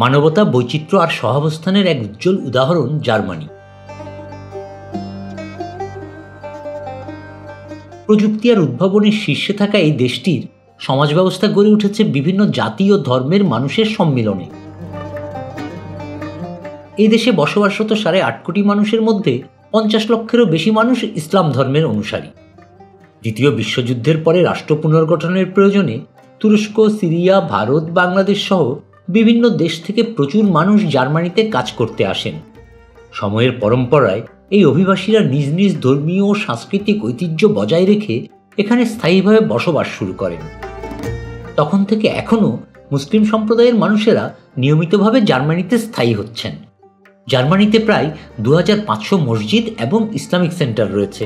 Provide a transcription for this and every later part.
মানবতা, বৈচিত্র্য আর সহাবস্থানের এক উজ্জ্বল উদাহরণ জার্মানি। প্রযুক্তি আর উদ্ভাবনের শীর্ষে থাকা এই দেশটির সমাজ ব্যবস্থা গড়ে উঠেছে বিভিন্ন জাতি ও ধর্মের মানুষের সম্মিলনে। এই দেশে বসবাসরত 8.5 কোটি মানুষের মধ্যে 50 লক্ষেরও বেশি মানুষ ইসলাম ধর্মের অনুসারী। দ্বিতীয় বিশ্বযুদ্ধের পরে রাষ্ট্র পুনর্গঠনের প্রয়োজনে তুরস্ক, সিরিয়া, ভারত, বাংলাদেশ সহ বিভিন্ন দেশ থেকে প্রচুর মানুষ জার্মানিতে কাজ করতে আসেন। সময়ের পরম্পরায় এই অভিবাসীরা নিজ নিজ ধর্মীয় ও সাংস্কৃতিক ঐতিহ্য বজায় রেখে এখানে স্থায়ীভাবে বসবাস শুরু করেন। তখন থেকে এখনও মুসলিম সম্প্রদায়ের মানুষেরা নিয়মিতভাবে জার্মানিতে স্থায়ী হচ্ছেন। জার্মানিতে প্রায় 2500 মসজিদ এবং ইসলামিক সেন্টার রয়েছে,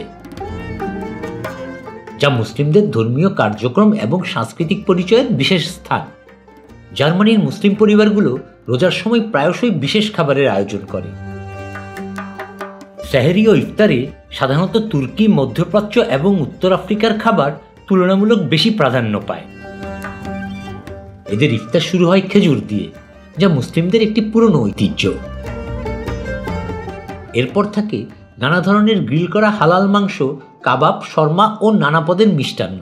যা মুসলিমদের ধর্মীয় কার্যক্রম এবং সাংস্কৃতিক পরিচয়ের বিশেষ স্থান। জার্মানির মুসলিম পরিবারগুলো রোজার সময় প্রায়শই বিশেষ খাবারের আয়োজন করে। সেহরি ও ইফতারে সাধারণত তুর্কি, মধ্যপ্রাচ্য এবং উত্তর আফ্রিকার খাবার তুলনামূলক বেশি প্রাধান্য পায়। এদের ইফতার শুরু হয় খেজুর দিয়ে, যা মুসলিমদের একটি পুরনো ঐতিহ্য। এরপর থাকে নানা ধরনের গ্রিল করা হালাল মাংস, কাবাব, শর্মা ও নানা পদের মিষ্টান্ন।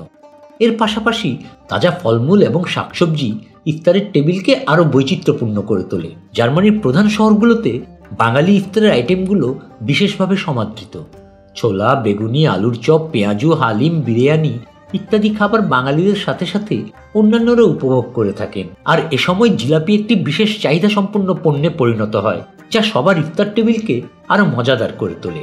এর পাশাপাশি তাজা ফলমূল এবং শাকসবজি ইফতারের টেবিলকে আরও বৈচিত্র্যপূর্ণ করে তোলে। জার্মানির প্রধান শহরগুলোতে বাঙালি ইফতারের আইটেমগুলো বিশেষভাবে সমাদৃত। ছোলা, বেগুনি, আলুর চপ, পেঁয়াজু, হালিম, বিরিয়ানি ইত্যাদি খাবার বাঙালিদের সাথে সাথে অন্যান্যরা উপভোগ করে থাকেন। আর এ সময় জিলাপি একটি বিশেষ চাহিদা সম্পন্ন পণ্যে পরিণত হয়, যা সবার ইফতার টেবিলকে আরও মজাদার করে তোলে।